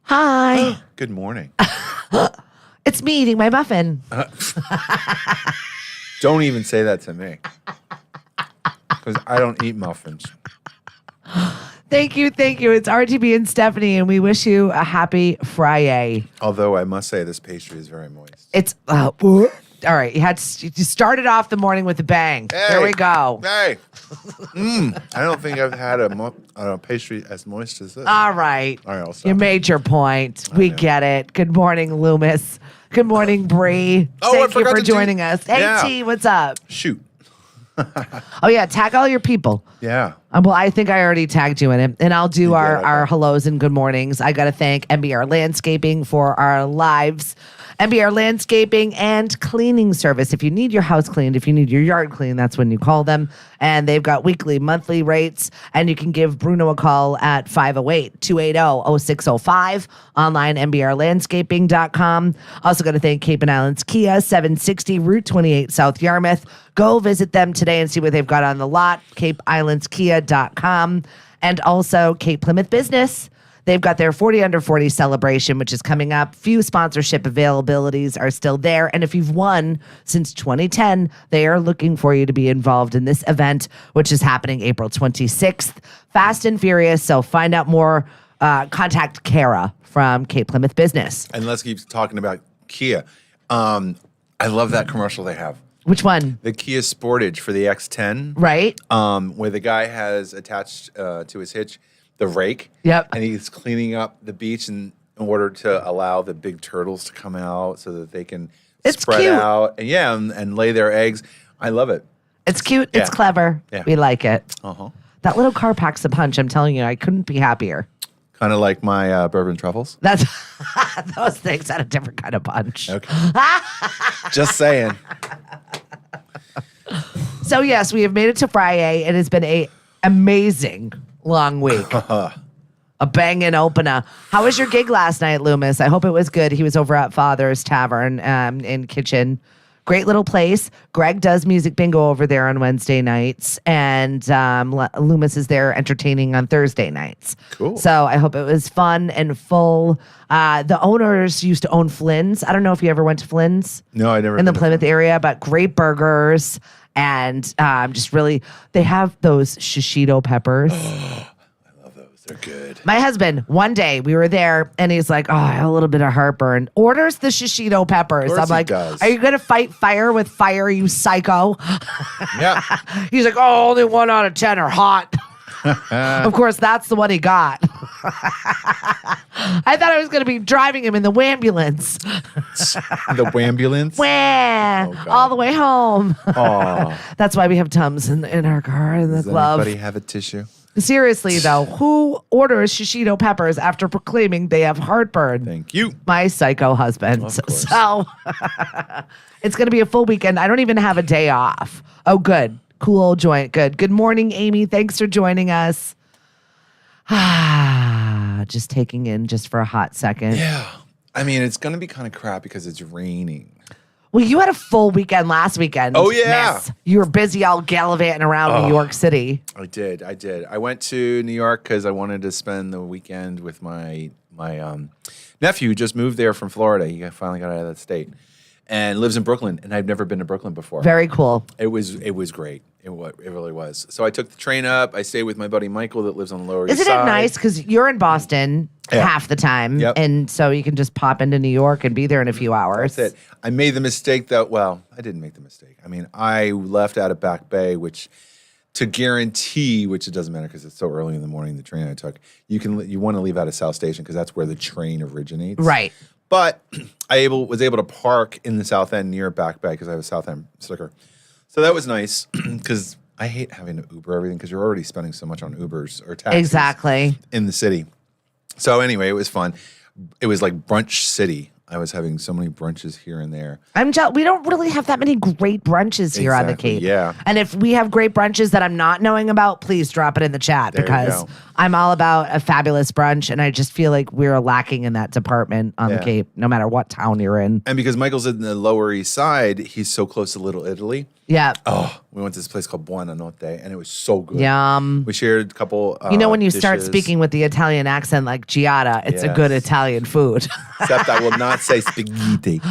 Hi. Good morning. It's me eating my muffin. Don't even say that to me. Because I don't eat muffins. Thank you. It's RTB and Stephanie, and we wish you a happy Friday. Although I must say this pastry is very moist. It's all right. You started off the morning with a bang. Hey. There we go. Hey. I don't think I've had a pastry as moist as this. All right. All right, I'll stop. You made your point. We get it. Good morning, Loomis. Good morning, Bree. Thank you for joining us. Hey, T, what's up? Shoot. Oh, yeah. Tag all your people. Yeah. Well, I think I already tagged you in it. And I'll do our okay. hellos and good mornings. I got to thank MBR Landscaping for our lives. MBR Landscaping and Cleaning Service. If you need your house cleaned, if you need your yard cleaned, that's when you call them. And they've got weekly, monthly rates. And you can give Bruno a call at 508-280-0605. Online, mbrlandscaping.com. Also got to thank Cape and Islands Kia, 760 Route 28 South Yarmouth. Go visit them today and see what they've got on the lot, capeislandskia.com. And also Cape Plymouth Business. They've got their 40 under 40 celebration, which is coming up. Few sponsorship availabilities are still there. And if you've won since 2010, they are looking for you to be involved in this event, which is happening April 26th. Fast and furious. So find out more. Contact Kara from Cape Plymouth Business. And let's keep talking about Kia. I love that commercial they have. Which one? The Kia Sportage for the X10. Right. Where the guy has attached to his hitch the rake. Yep. And he's cleaning up the beach in order to allow the big turtles to come out so that they can spread cute. out and lay their eggs. I love it. It's cute. Yeah. It's clever. Yeah. We like it. Uh-huh. That little car packs a punch. I'm telling you, I couldn't be happier. Kind of like my bourbon truffles. That's those things had a different kind of punch. Okay. Just saying. So yes, we have made it to Friday. It has been a amazing long week. A banging opener. How was your gig last night, Loomis? I hope it was good. He was over at Father's Tavern in Kitchen. Great little place. Greg does music bingo over there on Wednesday nights, and Loomis is there entertaining on Thursday nights. Cool. So I hope it was fun and full. The owners used to own Flynn's. I don't know if you ever went to Flynn's. No, I never. In the Plymouth area, but great burgers and just really, they have those shishito peppers. They're good. My husband, one day we were there and he's like, oh, I have a little bit of heartburn. Orders the shishito peppers. I'm like, are you going to fight fire with fire, you psycho? Yeah. He's like, oh, only 1 out of 10 are hot. Of course, that's the one he got. I thought I was going to be driving him in the wambulance. The wambulance? Wah, all the way home. That's why we have Tums in our car in the glove. Does anybody have a tissue? Seriously, though, who orders shishito peppers after proclaiming they have heartburn? Thank you. My psycho husband. Of course. So it's going to be a full weekend. I don't even have a day off. Oh, good. Cool old joint. Good. Good morning, Amy. Thanks for joining us. Just taking in just for a hot second. Yeah. I mean, it's going to be kind of crap because it's raining. Well, you had a full weekend last weekend. Oh, yeah. Miss. You were busy all gallivanting around New York City. I did. I went to New York because I wanted to spend the weekend with my nephew who just moved there from Florida. He finally got out of that state and lives in Brooklyn. And I've never been to Brooklyn before. Very cool. It was great. It really was. So I took the train up. I stayed with my buddy Michael that lives on the Lower East Side. Isn't it nice? Because you're in Boston half the time. Yep. And so you can just pop into New York and be there in a few hours. That's it. I made the mistake that, well, I didn't make the mistake. I mean, I left out of Back Bay, which to guarantee, which it doesn't matter because it's so early in the morning, the train I took, you want to leave out of South Station because that's where the train originates. Right. But I was able to park in the South End near Back Bay because I have a South End sticker. So that was nice because I hate having to Uber everything because you're already spending so much on Ubers or taxis. Exactly. In the city. So anyway, it was fun. It was like brunch city. I was having so many brunches here and there. We don't really have that many great brunches here on the Cape. Yeah. And if we have great brunches that I'm not knowing about, please drop it in the chat because I'm all about a fabulous brunch, and I just feel like we're lacking in that department on the Cape, no matter what town you're in. And because Michael's in the Lower East Side, he's so close to Little Italy. Yeah. Oh, we went to this place called Buona Notte, and it was so good. Yum. We shared a couple when you start dishes. speaking with the Italian accent like Giada, it's a good Italian food. Except I will not say spaghetti.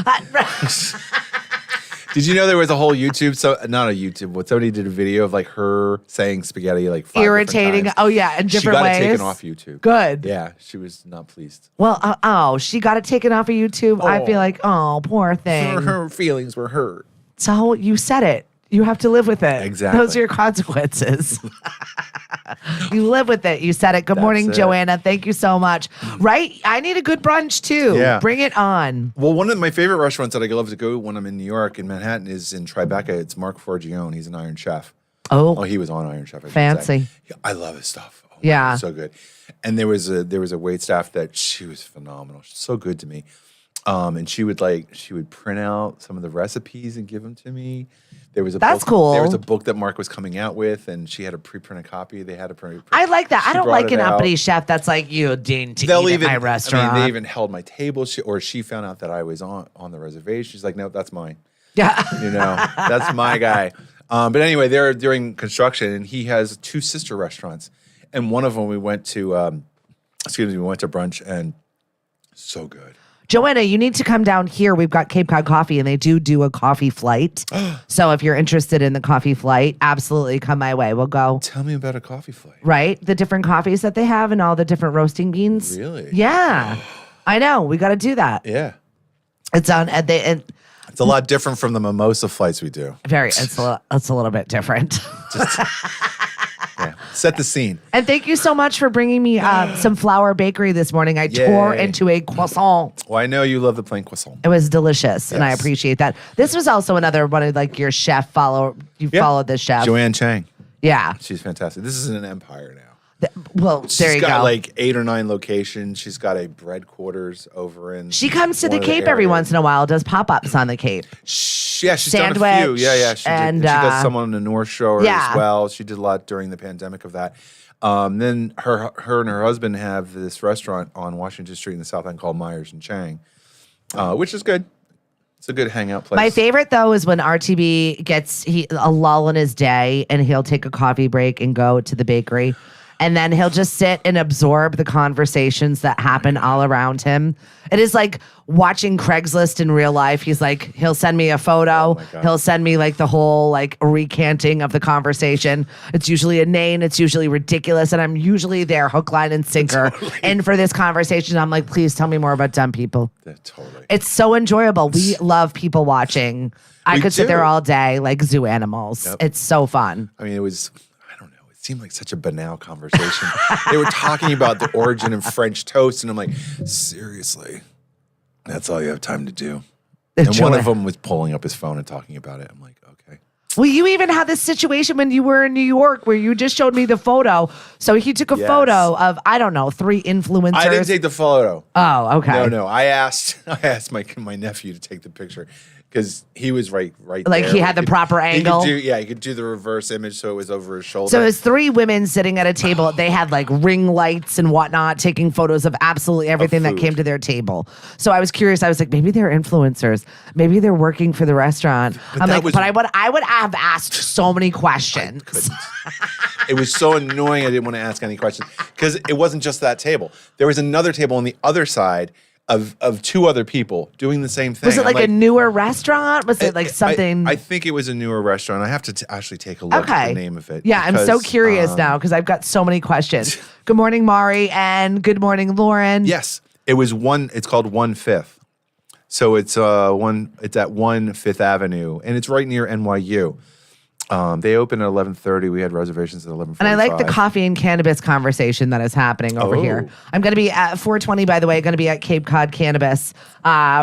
Did you know there was a whole YouTube, not a YouTube, but somebody did a video of like her saying spaghetti like 5 irritating. different times. Oh yeah, in different ways. She got it taken off YouTube. Good. Yeah, she was not pleased. Well, she got it taken off of YouTube. I feel like, poor thing. Her feelings were hurt. So you said it. You have to live with it. Exactly. Those are your consequences. You live with it. You said it. Good morning, it. Joanna. Thank you so much. Right? I need a good brunch too. Yeah. Bring it on. Well, one of my favorite restaurants that I love to go when I'm in New York, in Manhattan, is in Tribeca. It's Mark Forgione. He's an Iron Chef. Oh, he was on Iron Chef. I should fancy. say. Yeah, I love his stuff. Oh, yeah. So good. And there was a waitstaff that she was phenomenal. She's so good to me. And she would print out some of the recipes and give them to me. That's cool. There was a book that Mark was coming out with, and she had a pre-printed copy. They had a pre. I like that. I don't like an uppity out. chef that's like, you didn't eat at my restaurant. I mean, they even held my table. She found out that I was on the reservation. She's like, no, that's mine. Yeah. That's my guy. But anyway, they're doing construction, and he has 2 sister restaurants. And one of them we went to brunch, and so good. Joanna, you need to come down here. We've got Cape Cod Coffee, and they do a coffee flight. So if you're interested in the coffee flight, absolutely come my way. We'll go. Tell me about a coffee flight. Right? The different coffees that they have and all the different roasting beans. Really? Yeah. I know. We got to do that. Yeah. It's on. It's a lot different from the mimosa flights we do. It's a little bit different. Set the scene. And thank you so much for bringing me some Flour Bakery this morning. I tore into a croissant. Well, I know you love the plain croissant. It was delicious, and I appreciate that. This was also another one of like your chef followed this chef. Joanne Chang. Yeah. She's fantastic. This is an empire now. There you She's got go. like 8 or 9 locations. She's got a bread quarters over in. She comes to the one of Cape every areas. once in a while, does pop-ups on the Cape. She's Sandwich, done a few. Yeah. She does someone on the North Shore as well. She did a lot during the pandemic of that. Then her and her husband have this restaurant on Washington Street in the South End called Myers and Chang, which is good. It's a good hangout place. My favorite, though, is when RTB gets a lull in his day, and he'll take a coffee break and go to the bakery. And then he'll just sit and absorb the conversations that happen all around him. It is like watching Craigslist in real life. He's like, he'll send me a photo. He'll send me like the whole like recanting of the conversation. It's usually inane. It's usually ridiculous. And I'm usually there, hook, line, and sinker. And for this conversation, I'm like, please tell me more about dumb people. Yeah, totally. It's so enjoyable. We love people watching. I could sit there all day like zoo animals. Yep. It's so fun. I mean, it seemed like such a banal conversation. They were talking about the origin of French toast, and I'm like, seriously, that's all you have time to do? And one of them was pulling up his phone and talking about it. I'm like, okay. Well, you even had this situation when you were in New York where you just showed me the photo. So he took a photo of, I don't know, 3 influencers. I didn't take the photo. Oh, okay. No. I asked my nephew to take the picture. Because he was right like there. He had the proper angle. He could do the reverse image so it was over his shoulder. So it was 3 women sitting at a table. They had like ring lights and whatnot, taking photos of absolutely everything that came to their table. So I was curious. I was like, maybe they're influencers. Maybe they're working for the restaurant. I would have asked so many questions. It was so annoying. I didn't want to ask any questions because it wasn't just that table. There was another table on the other side of 2 other people doing the same thing. Was it like a newer restaurant? Was it like something? I think it was a newer restaurant. I have to actually take a look at the name of it. Yeah, I'm so curious now because I've got so many questions. Good morning, Mari, and good morning, Lauren. Yes, it was It's called 1/5. So it's at 1 Fifth Avenue, and it's right near NYU. They open at 11:30. We had reservations at 11:45. And I like the coffee and cannabis conversation that is happening over here. I'm going to be at 420, by the way, going to be at Cape Cod Cannabis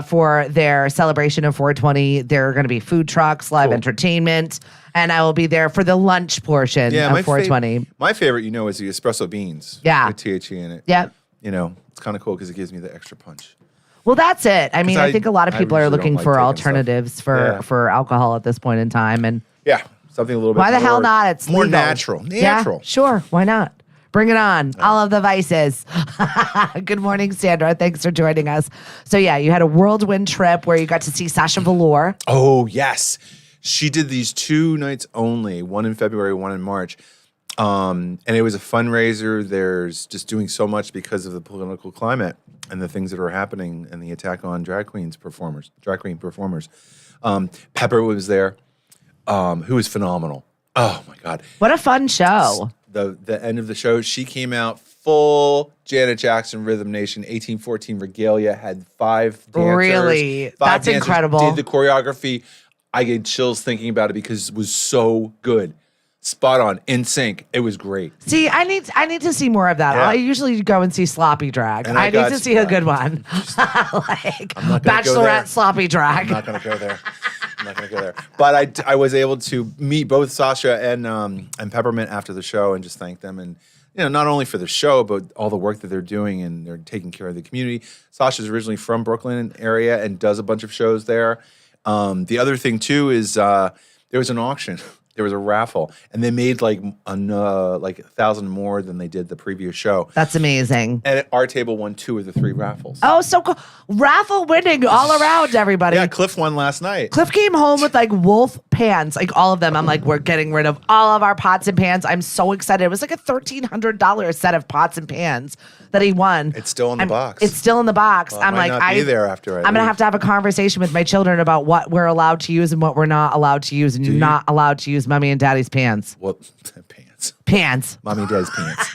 for their celebration of 420. There are going to be food trucks, live entertainment, and I will be there for the lunch portion of 420. My favorite, is the espresso beans. Yeah. With THC in it. Yep. It's kind of cool because it gives me the extra punch. Well, that's it. I mean, I think a lot of people are looking for alternatives for alcohol at this point in time. And yeah. Something a little bit why the hell not? It's more legal. natural. Yeah, sure. Why not? Bring it on. All of the vices. Good morning, Sandra. Thanks for joining us. So, yeah, you had a whirlwind trip where you got to see Sasha Velour. Oh, yes. She did these 2 nights only, one in February, one in March. And it was a fundraiser. There's just doing so much because of the political climate and the things that are happening and the attack on drag queen performers. Pepper was there, who was phenomenal. Oh, my God. What a fun show. The end of the show, she came out full Janet Jackson, Rhythm Nation, 1814 regalia, had 5 dancers. Really? 5 That's dancers, incredible. Did the choreography. I get chills thinking about it because it was so good. Spot on, in sync. It was great. See, I need to see more of that. Yeah. I usually go and see sloppy drag. And I need to see a good one. Like Bachelorette sloppy drag. I'm not going to go there. But I was able to meet both Sasha and Peppermint after the show and just thank them. And, not only for the show, but all the work that they're doing and they're taking care of the community. Sasha's originally from Brooklyn area and does a bunch of shows there. The other thing, too, is there was an auction. There was a raffle, and they made like 1,000 more than they did the previous show. That's amazing. And our table won 2 of the 3 raffles. Oh, so cool. Raffle winning all around, everybody. Yeah, Cliff won last night. Cliff came home with like wolf pans, like all of them. I'm like, we're getting rid of all of our pots and pans. I'm so excited. It was like a $1,300 set of pots and pans that he won. It's still in the box. It's still in the box. Well, I'm might like, not be there after I'm gonna have to have a conversation with my children about what we're allowed to use and what we're not allowed to use, and you're not allowed to use mommy and daddy's pans. Well, pants. Pans. Mommy and daddy's pants.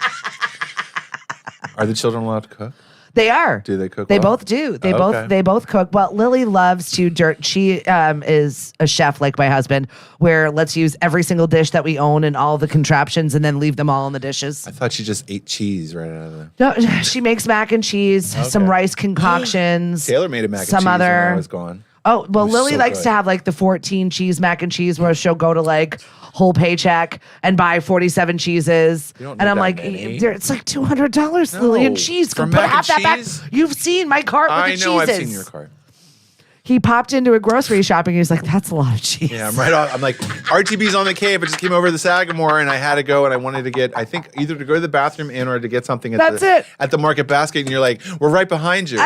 Are the children allowed to cook? They are. Do they cook? They well? both do. Okay. They both cook. Well, Lily loves to dirt. She is a chef like my husband, where let's use every single dish that we own and all the contraptions, and then leave them all in the dishes. I thought she just ate cheese right out of the. No, she makes mac and cheese, some rice concoctions. Taylor made a mac and some cheese other. when I was gone. Oh, well, was Lily so likes good. to have like the 14 cheese mac and cheese where she'll go to like whole paycheck and buy 47 cheeses. You don't And need I'm that like, many. it's like $200, Lily, and No. cheese. For Put mac half and that cheese? back. You've seen my cart with I the know cheeses. I've seen your cart. He popped into a grocery shopping. He was like, that's a lot of cheese. Yeah, I'm right on. I'm like, RTB's on the Cape. I just came over to the Sagamore and I had to go and I wanted to get, I think, either to go to the bathroom in or to get something at the Market Basket. And you're like, we're right behind you.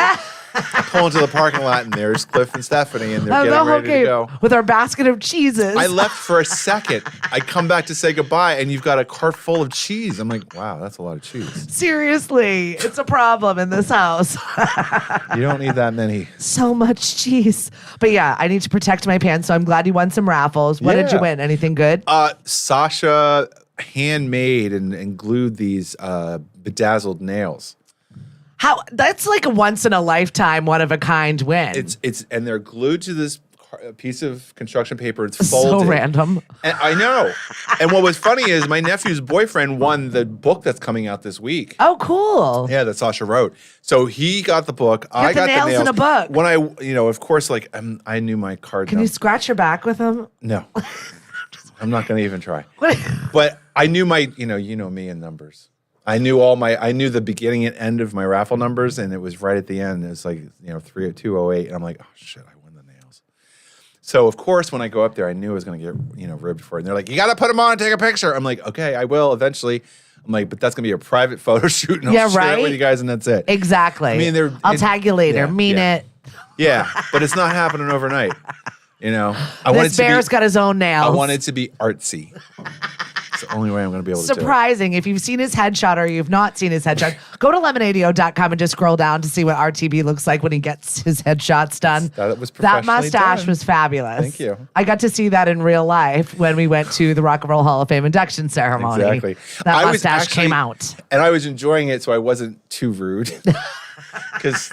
I pull into the parking lot and there's Cliff and Stephanie and they're getting ready to go. With our basket of cheeses. I left for a second. I come back to say goodbye and you've got a cart full of cheese. I'm like, wow, that's a lot of cheese. Seriously, it's a problem in this house. You don't need that many. So much cheese. But yeah, I need to protect my pants, so I'm glad you won some raffles. What did you Yeah. win? Anything good? Sasha handmade and glued these bedazzled nails. How? That's like a once in a lifetime, one of a kind win. It's and they're glued to this piece of construction paper. It's folded. So random. And I know. And what was funny is my nephew's boyfriend won the book that's coming out this week. Oh, cool. Yeah, that Sasha wrote. So he got the book. I got the nails in a book. When I, of course, like I knew my card. Can you scratch your back with them? No, I'm not going to even try. But I knew my, you know me in numbers. I knew I knew the beginning and end of my raffle numbers, and it was right at the end. It was like 30208, and I'm like, oh shit, I won the nails. So of course, when I go up there, I knew I was going to get ribbed for it. And they're like, you got to put them on and take a picture. I'm like, okay, I will eventually. I'm like, but that's going to be a private photo shoot, and I'll share it with you guys, and that's it. Exactly. I mean, I'll tag you later. Yeah, it. Yeah, but it's not happening overnight. This bear's got his own nails. I want it to be artsy. It's the only way I'm going to be able to do it. Surprising. If you've seen his headshot or you've not seen his headshot, go to lemonadio.com and just scroll down to see what RTB looks like when he gets his headshots done. That was That professionally mustache done. was fabulous. Thank you. I got to see that in real life when we went to the Rock and Roll Hall of Fame induction ceremony. Exactly. That I was mustache actually- came out. And I was enjoying it, so I wasn't too rude. Because,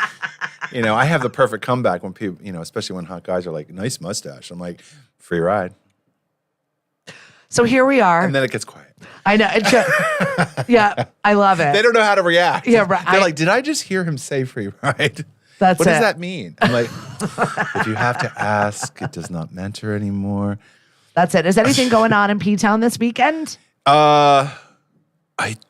I have the perfect comeback when people, especially when hot guys are like, nice mustache. I'm like, free ride. So here we are. And then it gets quiet. I know. Yeah, I love it. They don't know how to react. Yeah, right. They're like, did I just hear him say free ride? That's what it. does that mean? I'm like, if you have to ask, it does not mentor anymore. That's it. Is anything going on in P-Town this weekend? I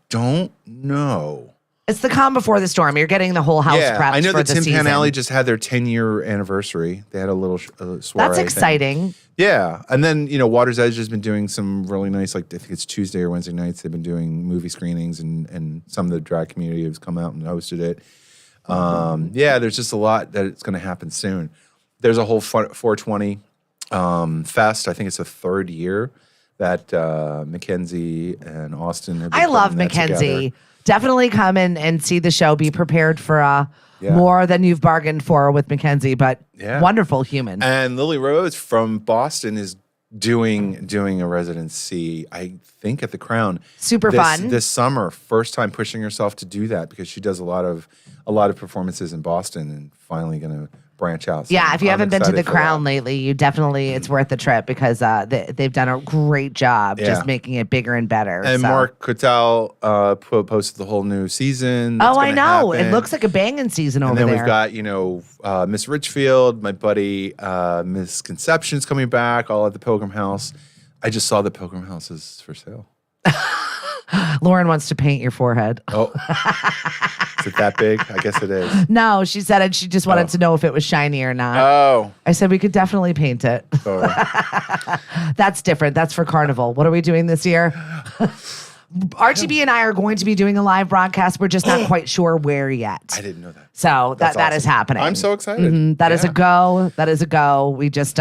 don't know. It's the calm before the storm. You're getting the whole house prepped I know for that the Tim season. Panelli just had their 10-year anniversary. They had a little soiree. That's exciting. Yeah. And then, Water's Edge has been doing some really nice, like I think it's Tuesday or Wednesday nights, they've been doing movie screenings and some of the drag community has come out and hosted it. There's just a lot that it's going to happen soon. There's a whole 420 fest. I think it's the third year that Mackenzie and Austin have been I love putting that Mackenzie. together. Definitely come in and see the show. Be prepared for more than you've bargained for with Mackenzie, but wonderful human. And Lily Rose from Boston is doing a residency, I think, at the Crown. Super fun. This summer. First time pushing herself to do that because she does a lot of performances in Boston and finally going to branch out. So if you haven't been to the excited for Crown that. lately, you definitely, it's worth the trip because they've done a great job just making it bigger and better. And so. Mark Cotell posted the whole new season. Oh, I know. Happen. It looks like a banging season over there. And then there. we've got, Miss Richfield, my buddy Miss Conception's coming back, all at the Pilgrim House. I just saw the Pilgrim House is for sale. Lauren wants to paint your forehead. Oh, is it that big? I guess it is. No, she said it. She just wanted to know if it was shiny or not. Oh. I said we could definitely paint it. Sorry. That's different. That's for Carnival. What are we doing this year? RTB and I are going to be doing a live broadcast. We're just not quite sure where yet. I didn't know that. So that awesome. is happening. I'm so excited. That is a go. That is a go. We just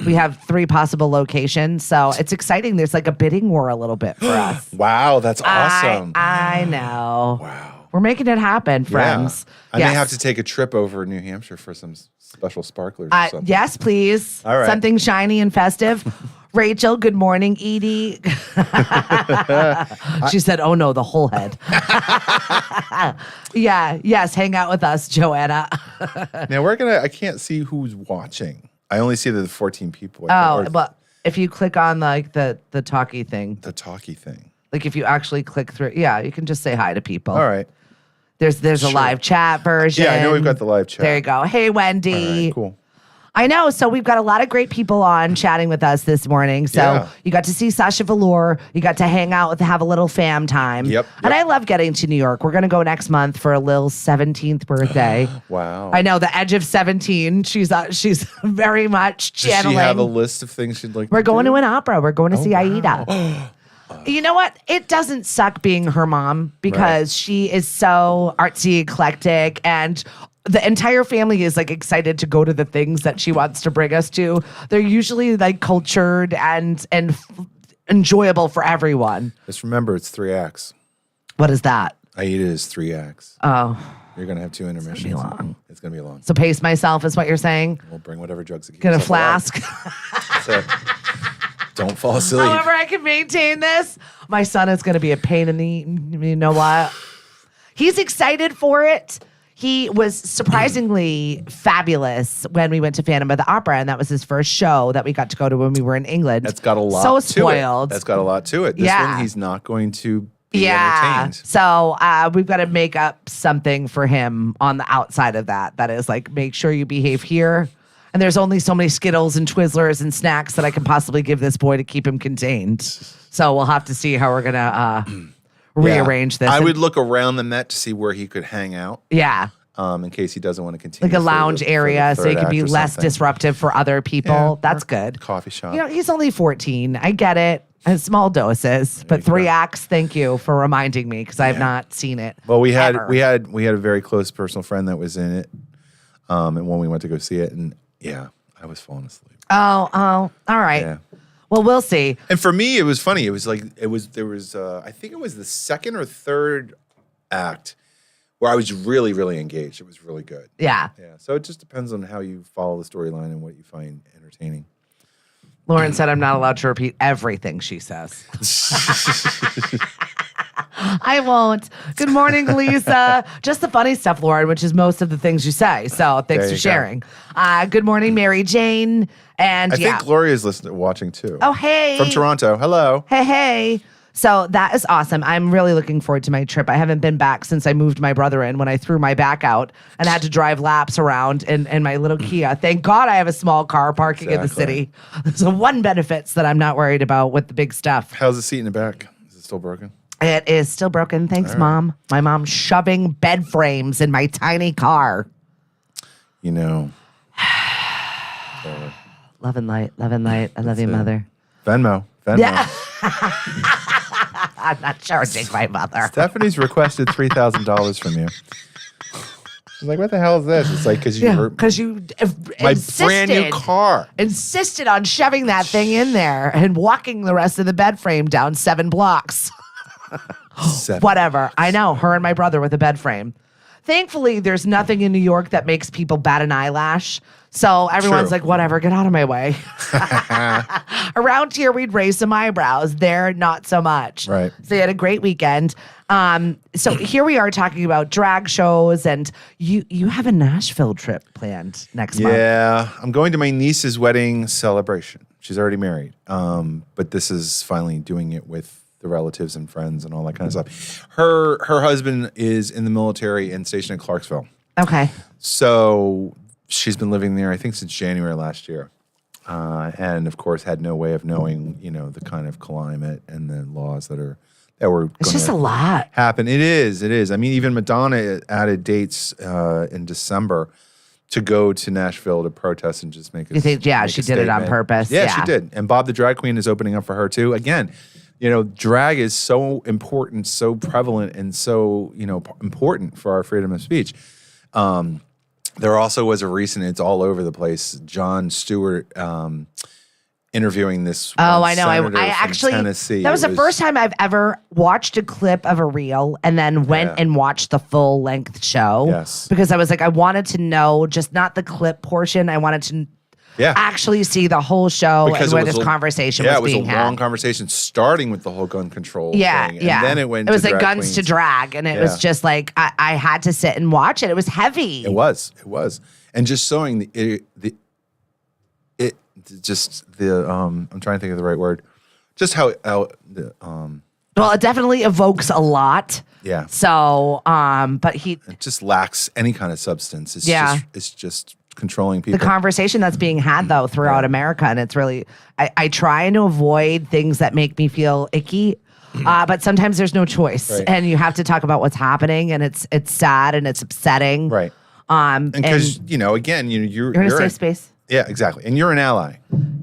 we have 3 possible locations. So it's exciting. There's like a bidding war a little bit for us. Wow, that's awesome. I know. Wow. We're making it happen, friends. I may have to take a trip over New Hampshire for some special sparklers or something. Yes, please. All right. Something shiny and festive. Rachel, good morning, Edie. She said, oh no, the whole head. Yes, hang out with us, Joanna. Now I can't see who's watching. I only see the 14 people. But if you click on like the talkie thing. The talkie thing. Like if you actually click through, you can just say hi to people. All right. There's a live chat version. Yeah, I know we've got the live chat. There you go. Hey, Wendy. All right, cool. I know. So we've got a lot of great people on chatting with us this morning. So you got to see Sasha Velour. You got to hang out have a little fam time. Yep. And I love getting to New York. We're going to go next month for Lil's 17th birthday. Wow. I know, the edge of 17. She's very much channeling. Does she have a list of things she'd like We're to do? going to an opera. We're going to see wow. Aida. You know what? It doesn't suck being her mom because she is so artsy, eclectic, and the entire family is like excited to go to the things that she wants to bring us to. They're usually like cultured and enjoyable for everyone. Just remember, it's 3 acts. What is that? Aida is 3 acts. Oh, You're going to have 2 intermissions. be long. It's going to be long. so pace myself is what you're saying? We'll bring whatever drugs. Get a flask. That's it. Don't fall asleep. However I can maintain this. My son is going to be a pain in the, you know what? He's excited for it. He was surprisingly fabulous when we went to Phantom of the Opera, and that was his first show that we got to go to when we were in England. That's got a lot so to spoiled. it. That's got a lot to it. This one, he's not going to be entertained. So we've got to make up something for him on the outside of that. That is like, make sure you behave here. And there's only so many Skittles and Twizzlers and snacks that I can possibly give this boy to keep him contained. So we'll have to see how we're going to rearrange this. I would look around the Met to see where he could hang out. Yeah. In case he doesn't want to continue. Like a lounge area so he can be less something. disruptive for other people. Yeah, That's or good. Coffee shop. You know, he's only 14. I get it. In small doses, but 3 acts. Thank you for reminding me because I have not seen it. Well, we had ever. we had a very close personal friend that was in it, and when we went to go see it, and I was falling asleep. Oh, all right. Yeah. Well, we'll see. And for me, it was funny. It was like there was I think it was the second or third act where I was really, really engaged. It was really good. Yeah. Yeah. So it just depends on how you follow the storyline and what you find entertaining. Lauren said I'm not allowed to repeat everything she says. I won't. Good morning, Lisa. Just the funny stuff, Lauren, which is most of the things you say. So thanks There for you sharing. Good morning, Mary Jane. And I think Gloria's watching too. Oh, hey. From Toronto. Hello. Hey. So that is awesome. I'm really looking forward to my trip. I haven't been back since I moved my brother in when I threw my back out and had to drive laps around in my little Kia. Thank God I have a small car parking in the city. So one benefits that I'm not worried about with the big stuff. How's the seat in the back? Is it still broken? It is still broken. Thanks, Mom. My mom's shoving bed frames in my tiny car. You know. Love and light. Love and light. I love you, Mother. Venmo. Yeah. I'm not charging my mother. Stephanie's requested $3,000 from you. She's like, what the hell is this? It's like, because you my brand new car. Insisted on shoving that thing in there and walking the rest of the bed frame down 7 blocks. 7. Whatever. I know. Her and my brother with a bed frame. Thankfully, there's nothing in New York that makes people bat an eyelash. So everyone's like, whatever, get out of my way. Around here, we'd raise some eyebrows. There, not so much. Right. So they had a great weekend. So here we are talking about drag shows, and you have a Nashville trip planned next month. Yeah, I'm going to my niece's wedding celebration. She's already married, but this is finally doing it with the relatives and friends and all that kind of stuff. Her husband is in the military and stationed in Clarksville. Okay. So she's been living there, I think, since January last year. And of course had no way of knowing, the kind of climate and the laws that were It's just a lot. happen. It is. I mean, even Madonna added dates in December to go to Nashville to protest and just make You think, she did it on purpose. Yeah, she did. And Bob the Drag Queen is opening up for her too. Again, drag is so important, so prevalent, and so, important for our freedom of speech. There also was a recent, it's all over the place, Jon Stewart interviewing this I know. senator I from actually, Tennessee. that was the first time I've ever watched a clip of a reel and then went and watched the full length show. Yes. Because I was like, I wanted to know just not the clip portion. I wanted to actually see the whole show because and where this conversation was being had. Yeah, it was a long conversation starting with the whole gun control thing. And then it went It was to like drag guns queens. to drag. And it was just like, I had to sit and watch it. It was heavy. It was. And just showing I'm trying to think of the right word. Just how well, it definitely evokes a lot. Yeah. So, but it just lacks any kind of substance. It's just controlling people. The conversation that's being had though throughout America, and it's really, I try to avoid things that make me feel icky. But sometimes there's no choice, and you have to talk about what's happening, and it's sad and it's upsetting. Right. And because again, you're in a safe space. Yeah, exactly. And you're an ally.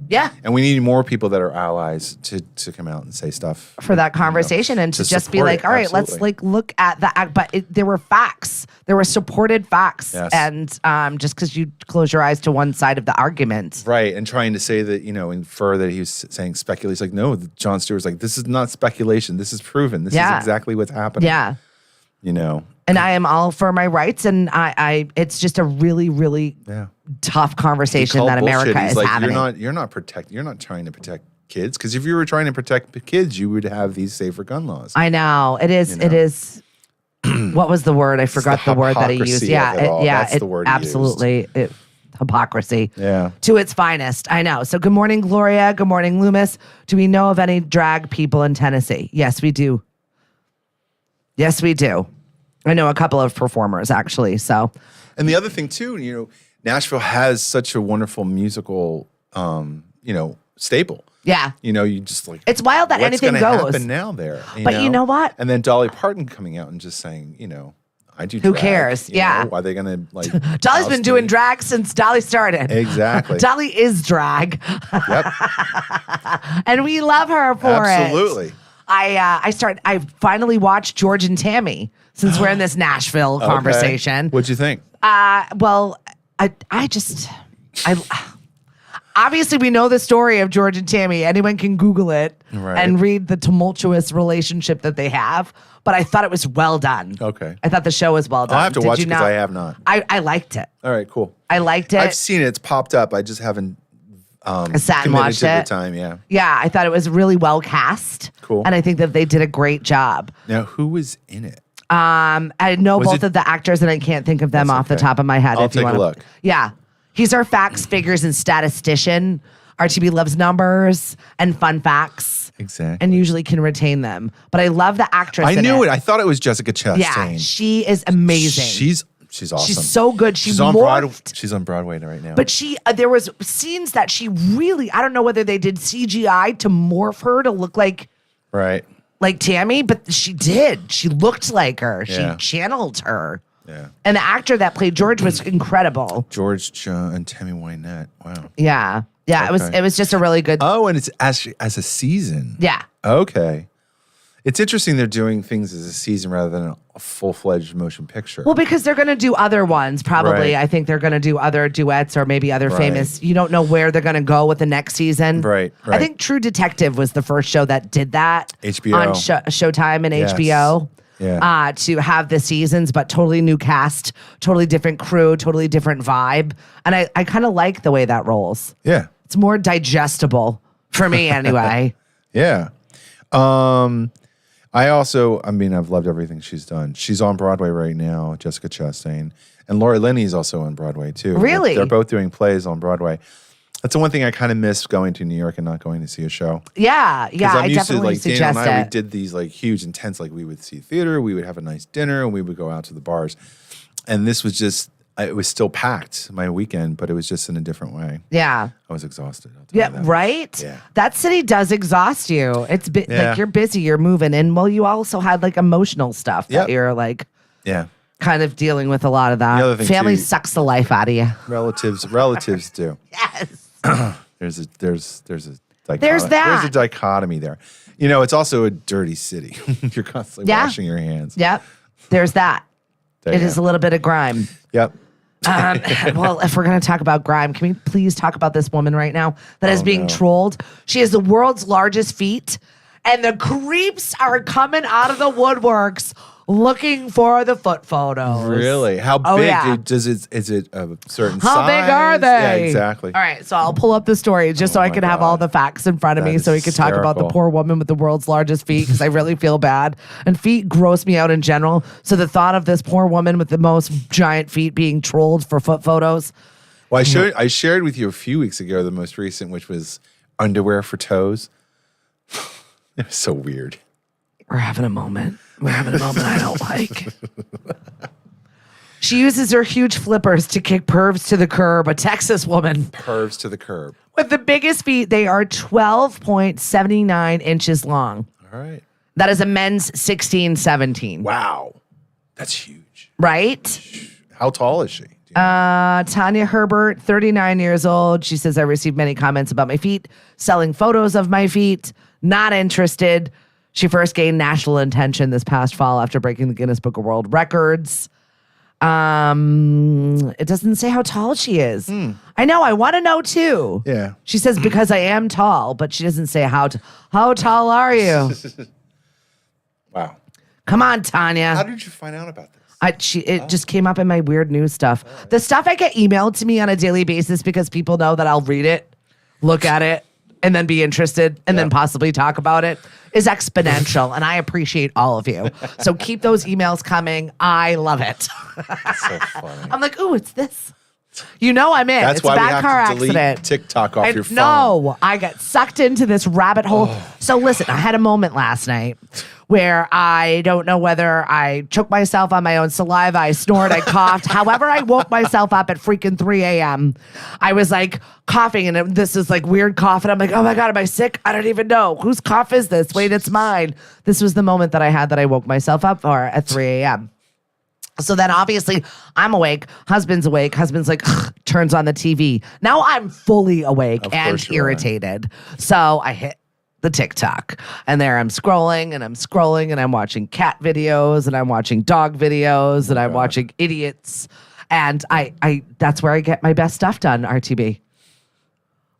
Yeah. And we need more people that are allies to come out and say stuff for that conversation and to just be like, all right, let's look at that. But there were facts. There were supported facts. Yes. And just because you close your eyes to one side of the argument. Right. And trying to say that, infer that he was saying speculation. He's like, no, Jon Stewart's like, this is not speculation. This is proven. This is exactly what's happening. Yeah. And I am all for my rights, and I it's just a really, really tough conversation that America is having. You're not trying to protect kids, because if you were trying to protect kids, you would have these safer gun laws. I know. It is. It is. What was the word? I forgot the word that he used. That's the word. Absolutely. Hypocrisy. Yeah. To its finest. I know. So good morning, Gloria. Good morning, Loomis. Do we know of any drag people in Tennessee? Yes, we do. Yes, we do. I know a couple of performers, actually. So, and the other thing too, Nashville has such a wonderful musical, staple. Yeah. You just like, it's wild that anything goes. What's going to happen now there? But you know what? And then Dolly Parton coming out and just saying, I do. Who drag, cares? Yeah. Are they going to like? Dolly's been doing drag since Dolly started. Exactly. Dolly is drag. Yep. And we love her for Absolutely. I finally watched George and Tammy since we're in this Nashville conversation. What'd you think? Well, I obviously we know the story of George and Tammy. Anyone can Google it and read the tumultuous relationship that they have. But I thought it was well done. Okay. I thought the show was well done. I'll have to watch it because I have not. I liked it. All right, cool. I liked it. I've seen it. It's popped up. I just haven't sat and watched committed it. to the time, yeah. Yeah, I thought it was really well cast. Cool. And I think that they did a great job. Now, who was in it? I know both of the actors, and I can't think of them off the top of my head. I'll take a look. Yeah. He's our facts, figures, and statistician. RTB loves numbers and fun facts. Exactly. And usually can retain them. But I love the actress. I knew it. I thought it was Jessica Chastain. Yeah, she is amazing. She's awesome. She's so good. She's on Broadway. She's on Broadway right now. But there was scenes that she really, I don't know whether they did CGI to morph her to look like like Tammy, but she did. She looked like her. Yeah. She channeled her. Yeah. And the actor that played George was incredible. George and Tammy Wynette. Wow. Yeah. Yeah, Okay. it was just a really good. Oh, and it's as a season. Yeah. Okay. It's interesting they're doing things as a season rather than a full-fledged motion picture. Well, because they're going to do other ones, probably. Right. I think they're going to do other duets or maybe other Right. famous. You don't know where they're going to go with the next season. Right, I right. think True Detective was the first show that did that. HBO. On Showtime and Yes. HBO. Yeah. To have the seasons, but totally new cast, totally different crew, totally different vibe. And I kind of like the way that rolls. Yeah. It's more digestible for me anyway. Yeah. I've loved everything she's done. She's on Broadway right now, Jessica Chastain. And Laura Linney's also on Broadway too. Really? They're both doing plays on Broadway. That's the one thing I kind of miss going to New York and not going to see a show. Yeah, Because I'm I used to, definitely like, Daniel suggest and I, we it. did these like huge intense, like we would see theater, we would have a nice dinner, and we would go out to the bars. And this was just, it was still packed my weekend, but it was just in a different way. Yeah. I was exhausted. I'll tell Yeah, you that. right? Yeah. That city does exhaust you. It's Yeah. like you're busy, you're moving. And well, you also had like emotional stuff that Yep. you're like Yeah. kind of dealing with a lot of that. The other thing, Family too- sucks the life out of you. Relatives do. Yes. There's a dichotomy. There's that. There's a dichotomy there. You know, it's also a dirty city. You're constantly Yeah. washing your hands. Yep. There's that. There It you is go. a little bit of grime. Yep. Well, if we're going to talk about grime, can we please talk about this woman right now that is being no. trolled? She has the world's largest feet, and the creeps are coming out of the woodworks looking for the foot photos. Really? How Oh, big yeah. is it a certain How size? big are they? Yeah, exactly. All right, so I'll pull up the story just so I my can have all God. the facts in front of That me is so we can talk about the hysterical. poor woman with the world's largest feet because I really feel bad. And feet gross me out in general. So the thought of this poor woman with the most giant feet being trolled for foot photos. Well, I shared with you a few weeks ago the most recent, which was underwear for toes. It was so weird. We're having a moment. We're having a moment I don't like. She uses her huge flippers to kick pervs to the curb. A Texas woman Pervs to the curb. with the biggest feet. They are 12.79 inches long. All right. That is a men's 16-17. Wow. That's huge. Right? How tall is she? Tanya Herbert, 39 years old. She says, I received many comments about my feet, selling photos of my feet. Not interested. She first gained national attention this past fall after breaking the Guinness Book of World Records. It doesn't say how tall she is. I know. I want to know too. Yeah. She says because I am tall, but she doesn't say how tall are you? Wow. Come on, Tanya. How did you find out about this? It just came up in my weird news stuff. The stuff I get emailed to me on a daily basis because people know that I'll read it, look at it, and then be interested and then possibly talk about it is exponential. And I appreciate all of you. So keep those emails coming. I love it. That's so funny. I'm like, ooh, it's this. You know I'm in. That's it's why a we bad have car to delete accident. TikTok off your phone. No, I got sucked into this rabbit hole. So listen, I had a moment last night where I don't know whether I choked myself on my own saliva, I snored, I coughed. However, I woke myself up at freaking 3 a.m. I was like coughing, and this is like weird cough. And I'm like, oh my God, am I sick? I don't even know. Whose cough is this? Wait, it's mine. This was the moment that I had that I woke myself up for at 3 a.m. So then obviously I'm awake. Husband's awake. Husband's like, turns on the TV. Now I'm fully awake Of and course you are. irritated. So I hit the TikTok and there I'm scrolling and I'm scrolling and I'm watching cat videos and I'm watching dog videos and I'm watching idiots. And I that's where I get my best stuff done, RTB.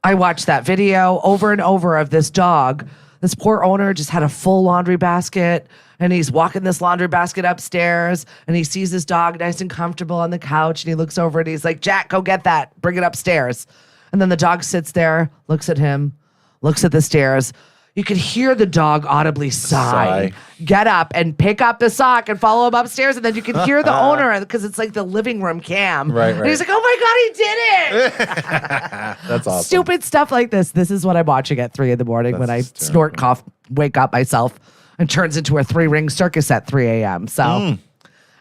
I watched that video over and over of this dog. This poor owner just had a full laundry basket and he's walking this laundry basket upstairs and he sees his dog nice and comfortable on the couch and he looks over and he's like, Jack, go get that. Bring it upstairs. And then the dog sits there, looks at him, looks at the stairs. You could hear the dog audibly sigh, get up and pick up the sock and follow him upstairs. And then you can hear the owner because it's like the living room cam. Right. And he's like, oh my God, he did it. That's awesome. Stupid stuff like this. This is what I'm watching at 3 a.m. when I That's snort, cough, wake up myself, and turns into a 3-ring circus at 3 a.m. So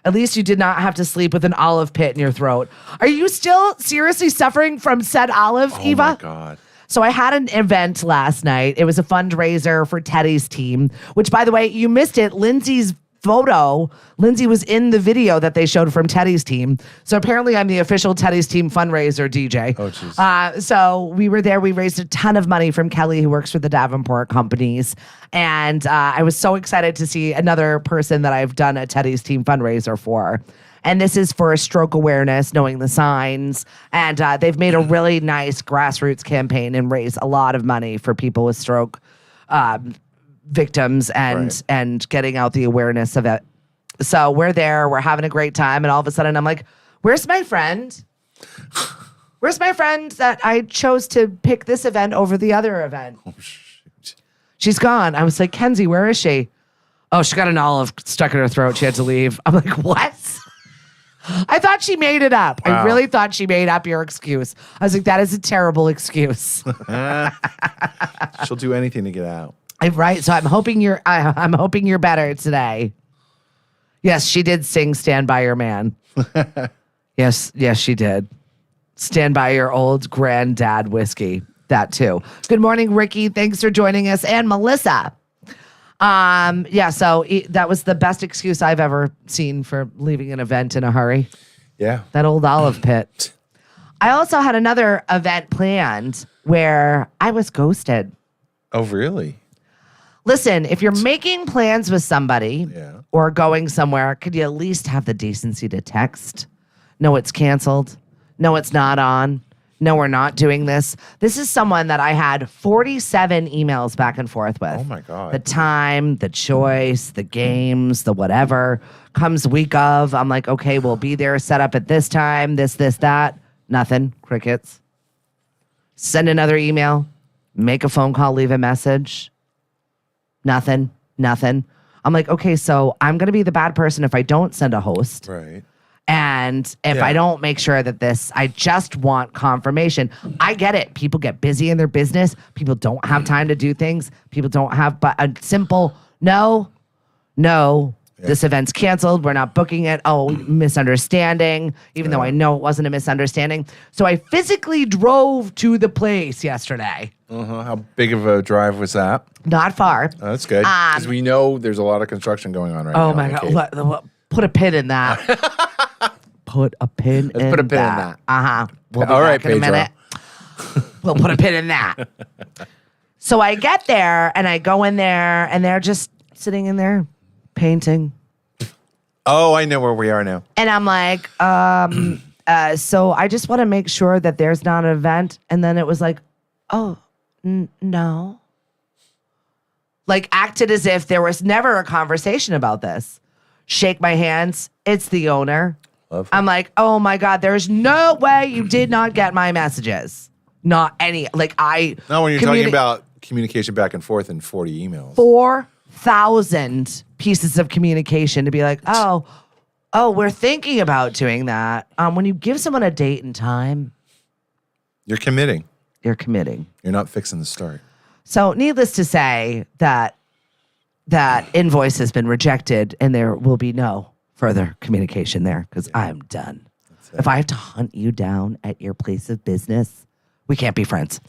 at least you did not have to sleep with an olive pit in your throat. Are you still seriously suffering from said olive, Oh Eva? my God. So I had an event last night. It was a fundraiser for Teddy's team, which, by the way, you missed it. Lindsay's photo. Lindsay was in the video that they showed from Teddy's team. So apparently I'm the official Teddy's team fundraiser DJ. Oh, jeez. So we were there. We raised a ton of money from Kelly, who works for the Davenport companies. And I was so excited to see another person that I've done a Teddy's team fundraiser for. And this is for stroke awareness, knowing the signs. And they've made a really nice grassroots campaign and raised a lot of money for people with stroke victims and getting out the awareness of it. So we're there, we're having a great time, and all of a sudden I'm like, where's my friend? Where's my friend that I chose to pick this event over the other event? Oh, shoot. She's gone. I was like, Kenzie, where is she? Oh, she got an olive stuck in her throat. She had to leave. I'm like, what? I thought she made it up. Wow. I really thought she made up your excuse. I was like, that is a terrible excuse. She'll do anything to get out. Right. So I'm hoping you're better today. Yes, she did sing Stand By Your Man. Yes, she did. Stand By Your Old Granddad Whiskey. That too. Good morning, Ricky. Thanks for joining us. And Melissa. So that was the best excuse I've ever seen for leaving an event in a hurry. Yeah. That old olive pit. I also had another event planned where I was ghosted. Oh, really? Listen, if you're making plans with somebody or going somewhere, could you at least have the decency to text? No, it's canceled. No, it's not on. No, we're not doing this. This is someone that I had 47 emails back and forth with. Oh, my God. The time, the choice, the games, the whatever. Comes week of, I'm like, okay, we'll be there, set up at this time, this, that. Nothing. Crickets. Send another email. Make a phone call, leave a message. Nothing. I'm like, okay, so I'm going to be the bad person if I don't send a host. Right. And if I don't make sure that I just want confirmation. I get it. People get busy in their business. People don't have time to do things. People don't have, but a simple no, this event's canceled. We're not booking it. Oh, misunderstanding, even though I know it wasn't a misunderstanding. So I physically drove to the place yesterday. How big of a drive was that? Not far. Oh, that's good. Because we know there's a lot of construction going on right now. Oh, my God. Put a pin in that. Put a pin in that. Let's put a pin in that. Uh-huh. We'll be All back right, in a Pedro. minute. We'll put a pin in that. So I get there, and I go in there, and they're just sitting in there painting. Oh, I know where we are now. And I'm like, so I just want to make sure that there's not an event. And then it was like, oh, no. Like, acted as if there was never a conversation about this. Shake my hands. It's the owner. Lovely. I'm like, oh my God, there's no way you did not get my messages. Not any. Like, Not when you're talking about communication back and forth in 40 emails. 4,000 pieces of communication to be like, oh, we're thinking about doing that. When you give someone a date and time, You're committing. you're committing. You're not fixing the start. So needless to say that invoice has been rejected and there will be no further communication there because I'm done. If I have to hunt you down at your place of business, we can't be friends.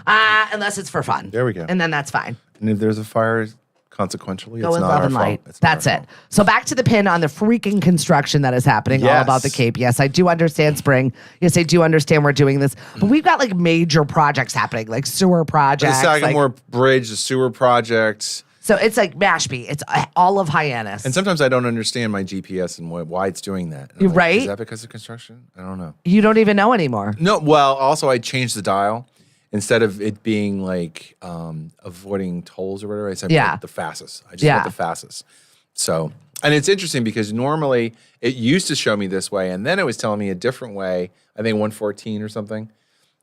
Unless it's for fun. There we go. And then that's fine. And if there's a fire, consequentially, Go it's with not love our and fault. light. It's not That's our it. fault. So back to the pin on the freaking construction that is happening all Yes. about the Cape. Yes, I do understand spring. Yes, I do understand we're doing this. But we've got like major projects happening, like sewer projects. The Sagamore Bridge, the sewer project. So it's like Mashpee. It's all of Hyannis. And sometimes I don't understand my GPS and why it's doing that. And I'm like, Right? Is that because of construction? I don't know. You don't even know anymore. No, well, also I changed the dial. Instead of it being like avoiding tolls or whatever, I said the fastest. I just went the fastest. So, and it's interesting because normally it used to show me this way, and then it was telling me a different way. I think 114 or something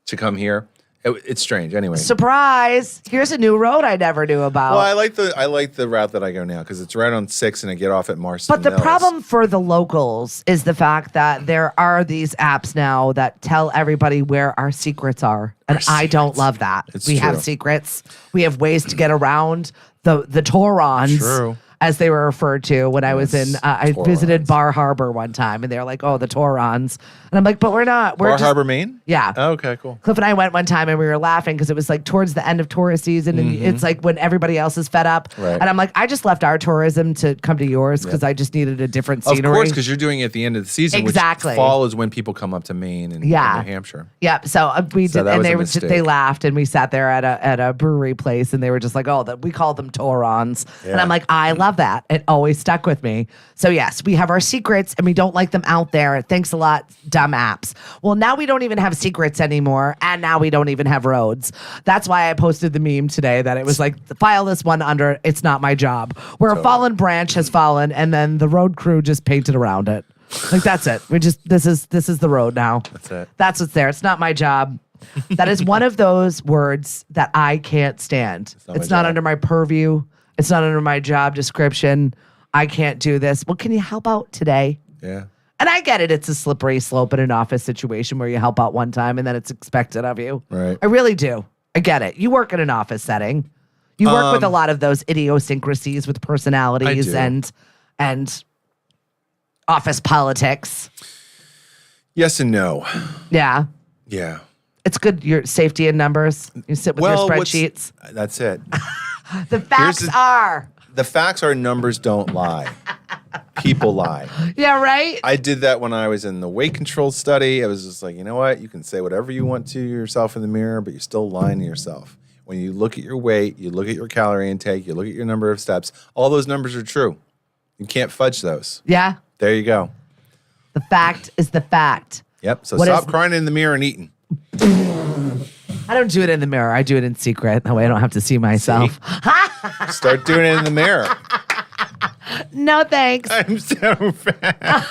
to come here. It's strange. Anyway, Surprise! Here's a new road I never knew about. well, I like the route that I go now because it's right on 6 and I get off at Marston. But the Mills. problem for the locals is the fact that there are these apps now that tell everybody where our secrets are. And I don't love that. It's we have true. secrets. We have ways to get around the Taurons. True. as they were referred to when I was in, I Torons. visited Bar Harbor one time, and they were like, "Oh, the Torons," and I'm like, "But we're not. We're Bar just, Harbor, Maine? yeah." Oh, okay, cool. Cliff and I went one time and we were laughing because it was like towards the end of tourist season and it's like when everybody else is fed up. Right. And I'm like, I just left our tourism to come to yours because I just needed a different scenery. Of course, because you're doing it at the end of the season. Exactly. Which fall is when people come up to Maine and New Hampshire. Yeah. So we So did, that and was they a were just, mistake. they laughed, and we sat there at a brewery place, and they were just like, "Oh, that we call them Torons," and Yeah. I'm like, I love that. It always stuck with me. So yes, we have our secrets, and we don't like them out there. Thanks a lot, dumb apps. Well, now we don't even have secrets anymore, and now we don't even have roads. That's why I posted the meme today that it was like, file this one under "It's not my job," where a fallen branch has fallen, and then the road crew just painted around it. Like that's it. We just this is the road now. That's it. That's what's there. It's not my job. That is one of those words that I can't stand. not It's my not job. under my purview. It's not under my job description. I can't do this. Well, can you help out today? Yeah. And I get it. It's a slippery slope in an office situation where you help out one time and then it's expected of you. Right. I really do. I get it. You work in an office setting. You work with a lot of those idiosyncrasies with personalities do. and office politics. Yes and no. Yeah. Yeah. It's good. Your safety in numbers. You sit with your what's- spreadsheets. That's it. The facts are. The facts are numbers don't lie. People lie. Yeah, right? I did that when I was in the weight control study. I was just like, you know what? You can say whatever you want to yourself in the mirror, but you're still lying to yourself. When you look at your weight, you look at your calorie intake, you look at your number of steps, all those numbers are true. You can't fudge those. Yeah. There you go. The fact is the fact. Yep. So What stop is- crying in the mirror and eating. I don't do it in the mirror. I do it in secret. That way I don't have to see myself. Start doing it in the mirror. No, thanks. I'm so fat.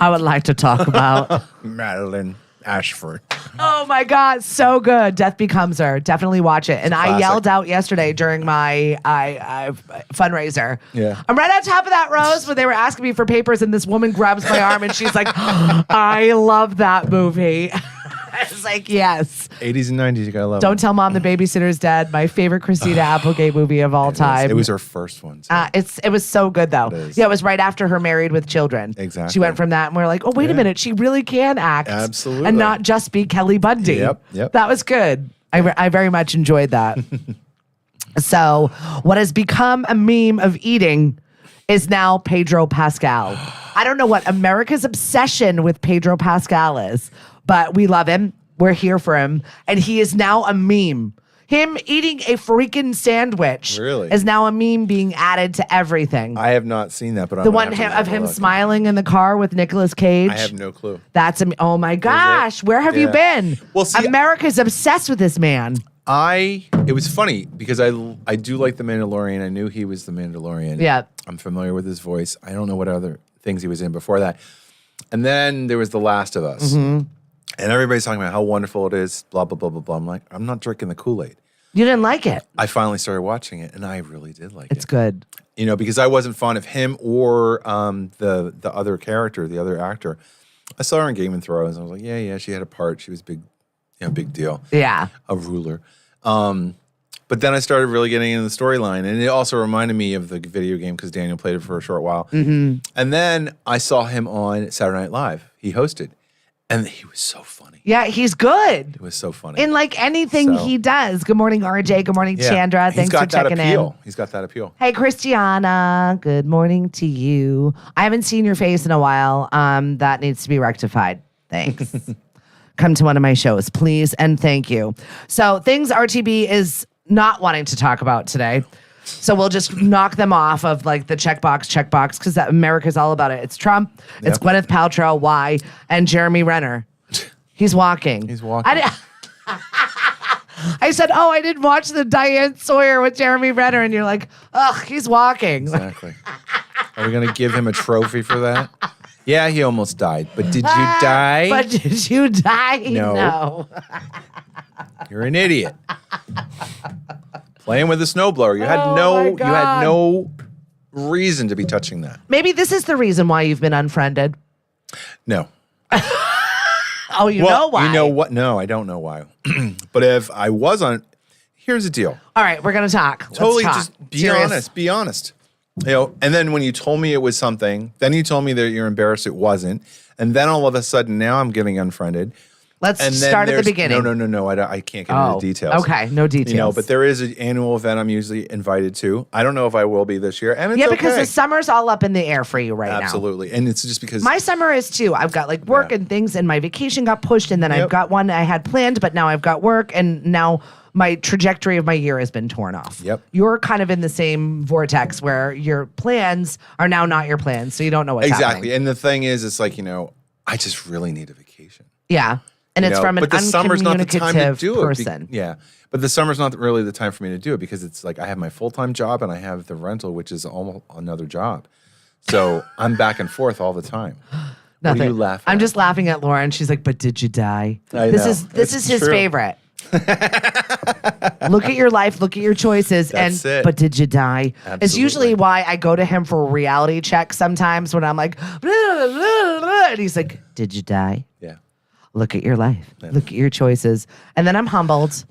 I would like to talk about. Madeline Ashford. Oh my God, so good. Death Becomes Her. Definitely watch it. And I Classic. yelled out yesterday during my fundraiser. Yeah. I'm right on top of that, Rose, when they were asking me for papers, and this woman grabs my arm and she's like, I love that movie. I was like, yes. 80s and 90s, you gotta love Don't it. Tell Mom the Babysitter's Dead. My favorite Christina Applegate movie of all time. It was her first one. So. It was so good though. It is. Yeah, it was right after her Married with Children. Exactly. She went from that, and we're like, oh wait a Yeah. minute, she really can act, Absolutely. and not just be Kelly Bundy. Yep. That was good. I very much enjoyed that. So, what has become a meme of eating is now Pedro Pascal. I don't know what America's obsession with Pedro Pascal is, but we love him. We're here for him, and he is now a meme. Him eating a freaking sandwich Really? is now a meme being added to everything. I have not seen that, but The one of him smiling in the car with Nicolas Cage. I have no clue. That's oh my gosh, where have you Yeah. been? Well, see, America's obsessed with this man. It was funny because I do like The Mandalorian. I knew he was The Mandalorian. Yeah. I'm familiar with his voice. I don't know what other things he was in before that. And then there was The Last of Us. Mm-hmm. And everybody's talking about how wonderful it is, blah, blah, blah, blah, blah. I'm like, I'm not drinking the Kool-Aid. You didn't like it. I finally started watching it, and I really did like It's it. good. You know, because I wasn't fond of him or the other character, the other actor. I saw her in Game of Thrones, and I was like, yeah, she had a part. She was big deal. Yeah. A ruler. But then I started really getting into the storyline, and it also reminded me of the video game because Daniel played it for a short while. Mm-hmm. And then I saw him on Saturday Night Live. He hosted, and he was so funny. Yeah, he's good. It was so funny. In like anything So- he does. Good morning, RJ. Good morning, Chandra. Thanks for checking in. He's got that appeal. Hey, Christiana. Good morning to you. I haven't seen your face in a while. That needs to be rectified. Thanks. Come to one of my shows, please, and thank you. So, things RTB is not wanting to talk about today. So we'll just knock them off of like the checkbox, because America's all about it. It's Trump, it's Yep. Gwyneth Paltrow, why, and Jeremy Renner. He's walking. He's walking. I said, oh, I didn't watch the Diane Sawyer with Jeremy Renner. And you're like, ugh, he's walking. Exactly. Are we going to give him a trophy for that? Yeah, he almost died. But did you die? But did you die? No. You're an idiot. Playing with a snowblower. You had Oh, my you had no reason to be touching that. Maybe this is the reason why you've been unfriended. No. Oh, you know why? You know what? No, I don't know why. But if I was on, here's the deal. All right, we're gonna talk. Totally, Let's talk. just be Serious. honest. Be honest. And then when you told me it was something, then you told me that you're embarrassed it wasn't, and then all of a sudden now I'm getting unfriended. Let's And then start at the there's- beginning. No. I can't get into the details. Okay, no details. But there is an annual event I'm usually invited to. I don't know if I will be this year, and it's because okay. the summer's all up in the air for you right now. Absolutely, and it's just because My summer is too. I've got like work and things, and my vacation got pushed, and then I've got one I had planned, but now I've got work, and now my trajectory of my year has been torn off. Yep. You're kind of in the same vortex where your plans are now not your plans, so you don't know what's exactly. happening. And the thing is, it's like I just really need a vacation. Yeah. And it's from an but the summer's not the time to uncommunicative do it. person. But the summer's not really the time for me to do it because it's like I have my full-time job and I have the rental, which is almost another job. So I'm back and forth all the time. Nothing. What are you laughing I'm at? just laughing at Lauren. She's like, "But did you die?" I This know. is It's his true. favorite. Look at your life, look at your choices, That's and it. but did you die? It's Absolutely. usually why I go to him for a reality check sometimes when I'm like, blah, blah, blah, blah, and he's like, "Did you die? Yeah. Look at your life, look at your choices," and then I'm humbled.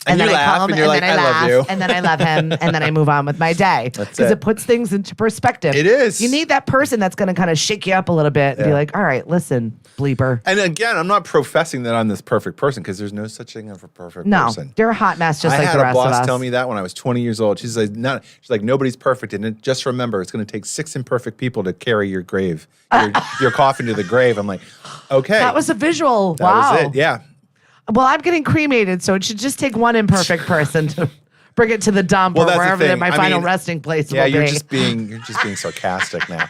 And then you I laugh call him, and you're like, then "I love laugh, you." and then I love him, and then I move on with my day That's because it. it puts things into perspective. It is. You need that person that's going to kind of shake you up a little bit and be Yeah. like, "All right, listen, bleeper." And again, I'm not professing that I'm this perfect person because there's no such thing as a perfect No, person. you're a hot mess just I like had the a rest of boss us. tell me that when I was 20 years old. She's like, nobody's perfect, and just remember, it's going to take 6 imperfect people to carry your grave, your coffin to the grave. I'm like, okay, That was a visual. that Wow. was it. Yeah, Well, I'm getting cremated, so it should just take one imperfect person to bring it to the dump Well, or that's the wherever thing. my I final mean, resting place yeah. will You're be. just being sarcastic now,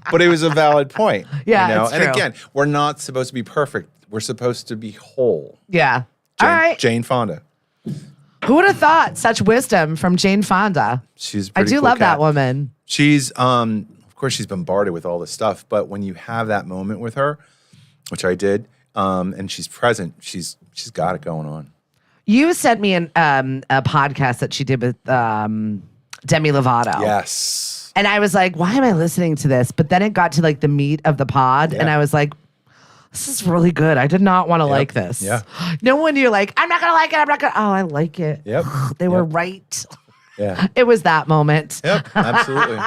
but it was a valid point. Yeah, it's and true. again, we're not supposed to be perfect. We're supposed to be whole. Yeah. All right. Jane Fonda. Who would have thought such wisdom from Jane Fonda? She's a I pretty do cool love that cat. woman. She's of course she's bombarded with all this stuff, but when you have that moment with her, which I did, and she's present, she's got it going on. You sent me a podcast that she did with Demi Lovato. Yes. And I was like, why am I listening to this? But then it got to like the meat of the pod, and I was like, this is really good. I did not want to like this. Yeah. No, when you're like, I'm not going to like it. I'm not going to. Oh, I like it. Yep. They were right. Yeah. It was that moment. Yep. Absolutely.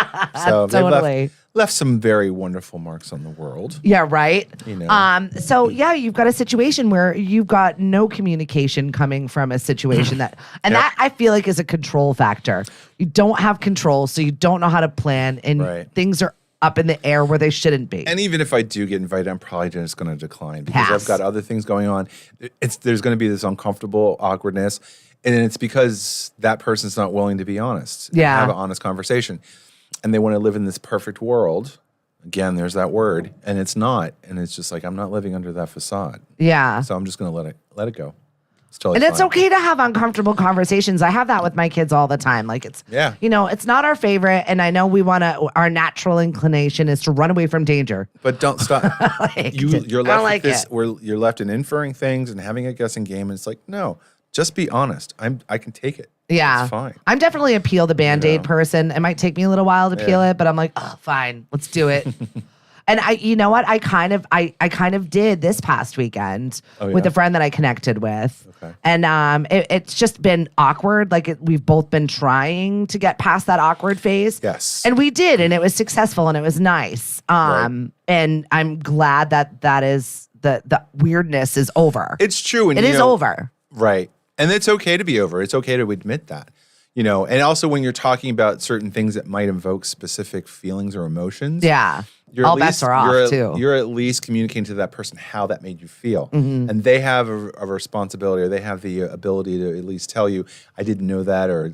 So they Totally. left some very wonderful marks on the world. Yeah, right. You know. So yeah, you've got a situation where you've got no communication coming from a situation that that I feel like is a control factor. You don't have control, so you don't know how to plan, and Right. things are up in the air where they shouldn't be. And even if I do get invited, I'm probably just going to decline because Pass. I've got other things going on. There's going to be this uncomfortable awkwardness, and it's because that person's not willing to be honest. And Yeah. have an honest conversation, and they want to live in this perfect world. Again, there's that word, and it's not. And it's just like I'm not living under that facade, Yeah. so I'm just going to let it go. It's totally And it's fine. okay to have uncomfortable conversations. I have that with my kids all the time. Like it's, Yeah. it's not our favorite. And I know our natural inclination is to run away from danger. But don't stop. You're I left like with this. it. You're left in inferring things and having a guessing game. And it's like, no, just be honest. I can take it. Yeah. It's fine. I'm definitely a peel the Band-Aid person. It might take me a little while to peel Yeah. it, but I'm like, oh, fine, let's do it. And you know what? I kind of did this past weekend with yeah? a friend that I connected with. Okay. And it's just been awkward. Like we've both been trying to get past that awkward phase. Yes. And we did, and it was successful and it was nice. Right. And I'm glad that is the weirdness is over. It's true. And It you is know, over. Right. And it's okay to be over. It's okay to admit that. And also when you're talking about certain things that might invoke specific feelings or emotions. Yeah. You're All at bets least, are off too. You're at least communicating to that person how that made you feel. Mm-hmm. And they have a responsibility, or they have the ability to at least tell you, I didn't know that, or,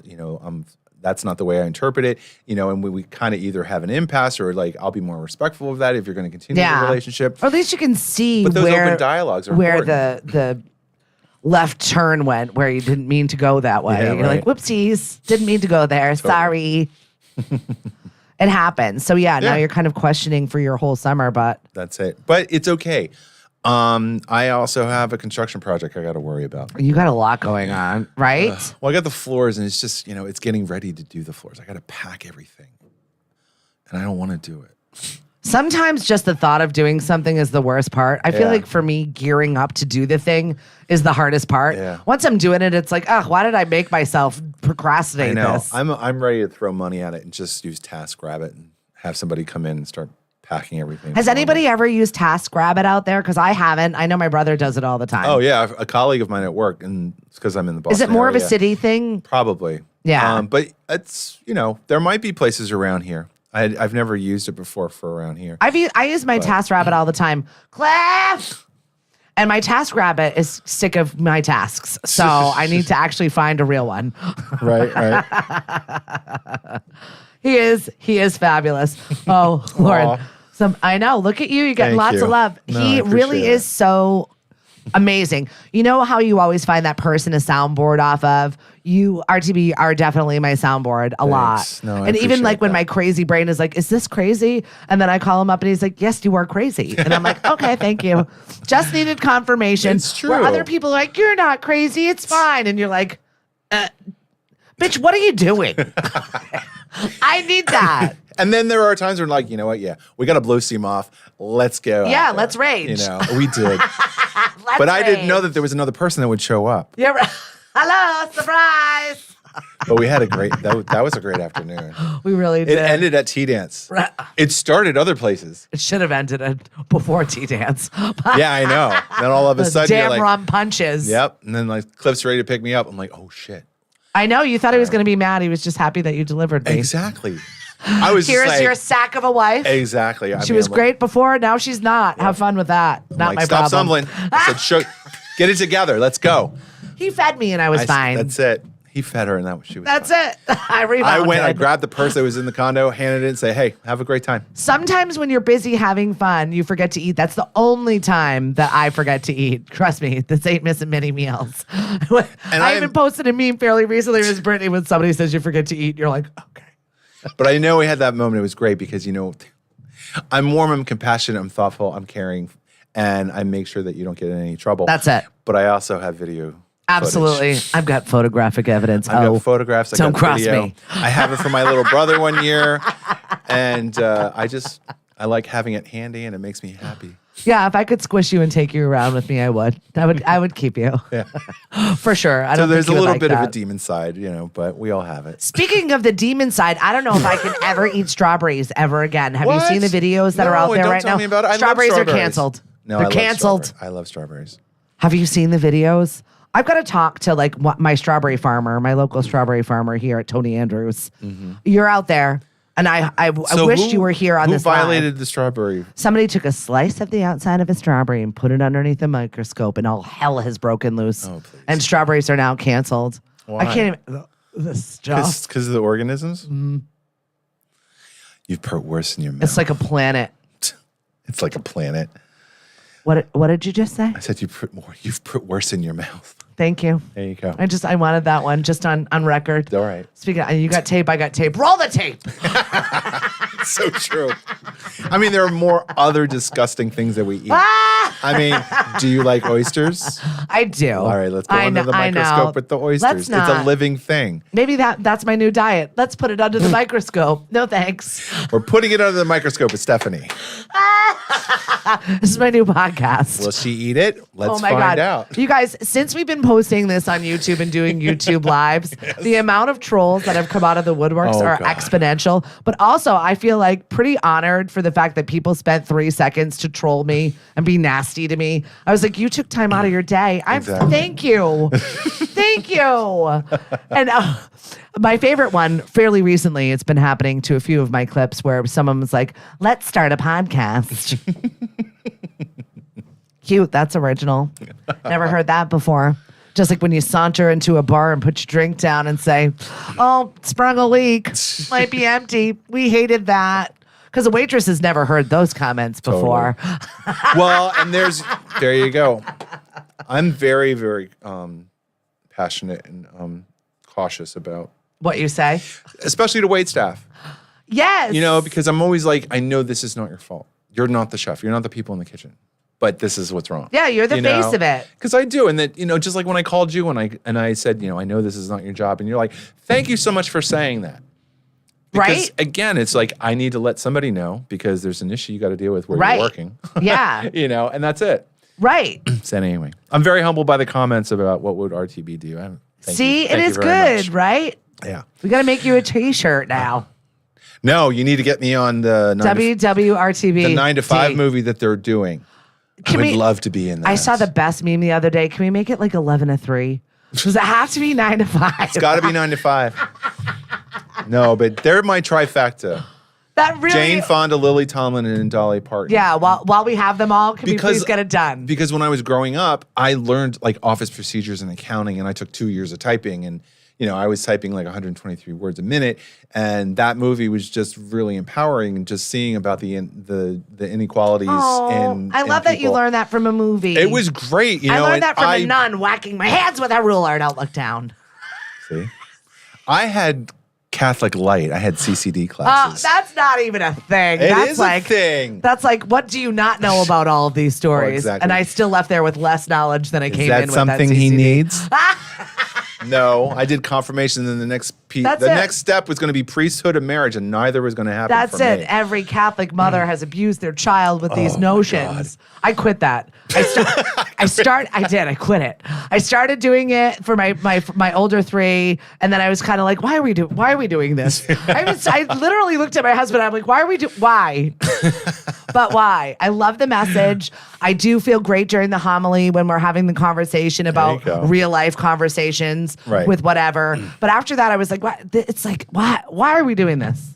that's not the way I interpret it. And we kind of either have an impasse, or like, I'll be more respectful of that if you're going to continue the relationship. Or at least you can see But those where open dialogues are where important. the left turn went, where you didn't mean to go that way. Yeah, You're like, right. whoopsies, didn't mean to go there. Sorry. It happens. So now Yeah. you're kind of questioning for your whole summer, but That's it. But it's okay. I also have a construction project I got to worry about. you got a lot going on, right? Well, I got the floors, and it's just, it's getting ready to do the floors. I got to pack everything, and I don't want to do it. Sometimes just the thought of doing something is the worst part. I feel Yeah. like for me, gearing up to do the thing is the hardest part. Yeah. Once I'm doing it, it's like, oh, why did I make myself procrastinate I know. this? I'm ready to throw money at it and just use TaskRabbit and have somebody come in and start packing everything. Has for anybody me. ever used TaskRabbit out there? Because I haven't. I know my brother does it all the time. Oh yeah, a colleague of mine at work, and it's because I'm in the Boston Is it more of a area. city thing? Probably. Yeah. But it's, there might be places around here. I've never used it before for around here. I use my TaskRabbit all the time. Cliff! And my TaskRabbit is sick of my tasks. So I need to actually find a real one. Right. He is fabulous. Oh, Lauren. Aw. I know. Look at you. You're getting Thank lots you. of love. No, He I really appreciate is it. so amazing. You know how you always find that person to soundboard off of? You, RTB, are definitely my soundboard a Thanks. lot. No, I and even like appreciate when that. my crazy brain is like, is this crazy? And then I call him up and he's like, yes, you are crazy. And I'm like, okay, thank you. Just needed confirmation. It's true. Where other people are like, you're not crazy. It's fine. And you're like, bitch, what are you doing? I need that. And then there are times when, like, you know what? Yeah, we got a blue seam off. Let's go. Yeah, out there. let's rage. We did. Let's But I didn't rage. know that there was another person that would show up. You're right. Hello, surprise. But we had a great. That was a great afternoon. We really It did. ended at Tea Dance. Right. It started other places. It should have ended before Tea Dance. Yeah, I know. Then all of a Those sudden, you're damn like, rum punches. yep. And then like Cliff's ready to pick me up. I'm like, oh shit. I know. You thought he was going to be mad. He was just happy that you delivered me. Exactly. I was just Here's like, your sack of a wife. exactly. I She mean, was I'm like- great before. Now she's not. Have fun with that. I'm Not like, my stop problem. stumbling. I said, get it together. Let's go. He fed me and I was I said, fine. That's it. He fed her, and she was. That's fine. it. I I rebounded. went. I grabbed the purse that was in the condo, handed it, and say, "Hey, have a great time." Sometimes when you're busy having fun, you forget to eat. That's the only time that I forget to eat. Trust me, this ain't missing many meals. I even posted a meme fairly recently. It was Brittany when somebody says you forget to eat. You're like, okay. But I know we had that moment. It was great because I'm warm, I'm compassionate, I'm thoughtful, I'm caring, and I make sure that you don't get in any trouble. That's it. But I also have video. Absolutely. footage. I've got photographic evidence. I've got photographs. I don't got cross video. me. I have it for my little brother one year, and I like having it handy, and it makes me happy. Yeah, if I could squish you and take you around with me, I would. I would keep you. Yeah. For sure. I So don't there's think a you would little like bit of that. a demon side, but we all have it. Speaking of the demon side, I don't know if I can ever eat strawberries ever again. Have you What? seen the videos that are out No, there don't right tell now? me about it. I love Strawberries are strawberries. canceled. No, They're I love canceled. strawberries. I love strawberries. Have you seen the videos? I've got to talk to my strawberry farmer, my local strawberry farmer here at Tony Andrews. You're out there, and I So wished you were here on who this live. violated the strawberry? Somebody took a slice of the outside of a strawberry and put it underneath a microscope, and all hell has broken loose. Oh, please. And strawberries are now canceled. Why? I can't even. This stuff. Because of the organisms? You've put worse in your mouth. It's like a planet. It's like a planet. What did you just say? I said you've put worse in your mouth. Thank you. There you go. I wanted that one just on record. All right. Speaking of, you got tape, I got tape. Roll the tape. It's so true. I mean, there are more other disgusting things that we eat. I mean, do you like oysters? I do. All right, let's go under the microscope with the oysters. Let's not. It's a living thing. Maybe that's my new diet. Let's put it under the microscope. No thanks. We're putting it under the microscope with Stephanie. This is my new podcast. Will she eat it? Let's Oh my find God. out. You guys, since we've been posting this on YouTube and doing YouTube lives, the amount of trolls that have come out of the woodworks Oh, are God. exponential. But also, I feel like pretty honored for the fact that people spent 3 seconds to troll me and be nasty to me. I was like, you took time out of your day. Exactly. Thank you. Thank you. And my favorite one, fairly recently, it's been happening to a few of my clips where someone was like, let's start a podcast. Cute. That's original. Never heard that before. Just like when you saunter into a bar and put your drink down and say, oh, sprung a leak. Might be empty. We hated that. Because the waitress has never heard those comments before. Well, and there you go. I'm very, very passionate and cautious about, What you say? especially to wait staff. Yes. Because I'm always like, I know this is not your fault. You're not the chef. You're not the people in the kitchen. But this is what's wrong. Yeah, you're the face of it. Because I do. And that, just like when I called you and I said, I know this is not your job. And you're like, thank you so much for saying that. Because Right? again, it's like I need to let somebody know because there's an issue you got to deal with where Right. you're working. Yeah. And that's it. Right. So anyway, I'm very humbled by the comments about what would RTB do. See, it Thank is you very good, much. right? Yeah. We got to make you a T-shirt now. No, you need to get me on the WWRTB. the 9 to 5 movie that they're doing. Can I would we- love to be in that. I saw the best meme the other day. Can we make it like 11 to 3? Does it have to be 9 to 5? It's got to be 9 to 5. No, but they're my trifecta. That really. Jane Fonda, Lily Tomlin, and Dolly Parton. Yeah. While we have them all, can we please get it done? Because when I was growing up, I learned like office procedures and accounting, and I took 2 years of typing, and I was typing like 123 words a minute, and that movie was just really empowering, and just seeing about the inequalities. I love that you learned that from a movie. It was great. I learned that from a nun whacking my hands with a ruler. Now look down. See, I had Catholic Light. I had CCD classes. That's not even a thing. It That's is like, a thing. That's like, what do you not know about all of these stories? exactly. And I still left there with less knowledge than I came in with. Is that something that he CCD. needs? No, I did confirmation. Then the next next step was going to be priesthood and marriage, and neither was going to happen. That's for it. me. Every Catholic mother has abused their child with these notions. I quit that. I quit it. I started doing it for my older 3, and then I was kind of like, why are we doing this? I literally looked at my husband. I'm like, why? But why? I love the message. I do feel great during the homily when we're having the conversation about real life conversations with whatever. But after that, I was like, what? It's like, why are we doing this?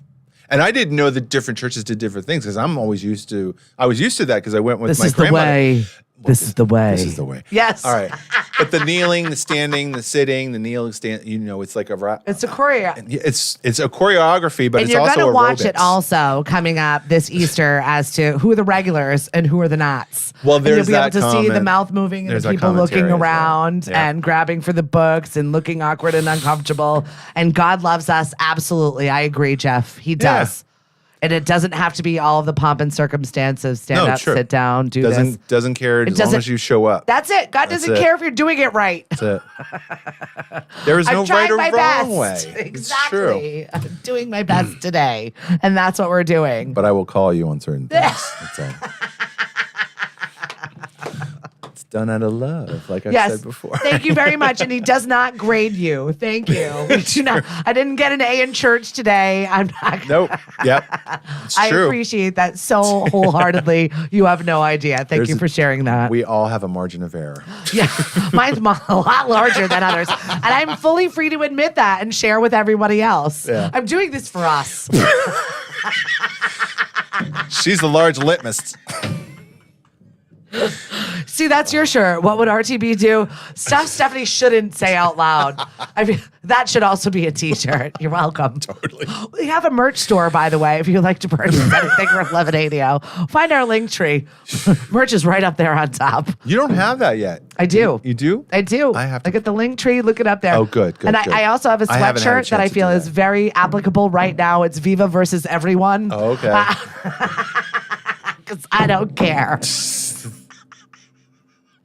And I didn't know that different churches did different things because I was used to that because I went with my grandmother. This is the way. This is the way. Yes. All right. But the kneeling, the standing, the sitting, the kneeling, stand, it's like it's a choreo. It's a choreography, but and it's also you're going to watch aerobics. it also coming up this Easter as to who are the regulars and who are the knots. Well, there's and you'll be able to that see the comment. mouth moving and There's the that people looking commentary as well. around Yeah. and grabbing for the books and looking awkward and uncomfortable. And God loves us. Absolutely. I agree, Jeff. He does. And it doesn't have to be all of the pomp and circumstance of stand up, sit down, do this. Doesn't care as long as you show up. That's it. God doesn't care if you're doing it right. That's it. There is no right or wrong way. Exactly. It's true. I'm doing my best today. And that's what we're doing. But I will call you on certain things. That's all. It's done out of love, like I said before. Thank you very much. And he does not grade you. Thank you. We do not. I didn't get an A in church today. I'm not. Nope. Yep. It's I true. appreciate that so wholeheartedly. You have no idea. Thank you for sharing that. We all have a margin of error. Yeah, mine's a lot larger than others. And I'm fully free to admit that and share with everybody else. Yeah. I'm doing this for us. She's the large litmus. See, that's your shirt. What would RTB do? Stuff Stephanie shouldn't say out loud. I mean, that should also be a T-shirt. You're welcome. Totally. We have a merch store, by the way, if you'd like to purchase anything from 1180. Find our link tree. Merch is right up there on top. You don't have that yet. I do. You do? I do. I have to- Look at the link tree. Look it up there. Oh, good. And I also have a I haven't had a sweatshirt that I chance to feel do is that. very applicable right now. It's Viva versus everyone. Oh, okay. Because I don't care.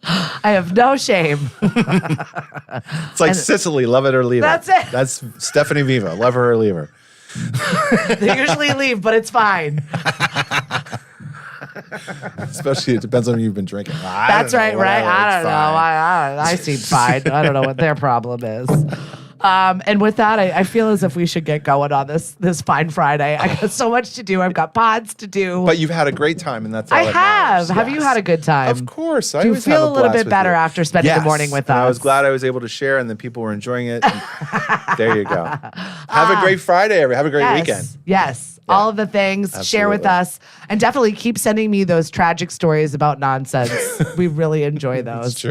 I have no shame. It's like Sicily, love it or leave That's it. it. That's Stephanie Viva, love her or leave her. They usually leave, but it's fine. Especially, it depends on who you've been drinking. That's right, right? I don't know. I seem fine. I don't know what their problem is. And with that, I feel as if we should get going on this fine Friday. I got so much to do. I've got pods to do. But you've had a great time, and that's all I that have. matters. Have you Yes. had a good time? Of course. I Do you always feel have a little blast bit with better you. after spending the morning with And us? I was glad I was able to share, and then people were enjoying it. There you go. Have a great Friday, everybody. Have a great weekend. Yes. Yeah. All of the things. Share with Absolutely. us. And definitely keep sending me those tragic stories about nonsense. We really enjoy those. It's true.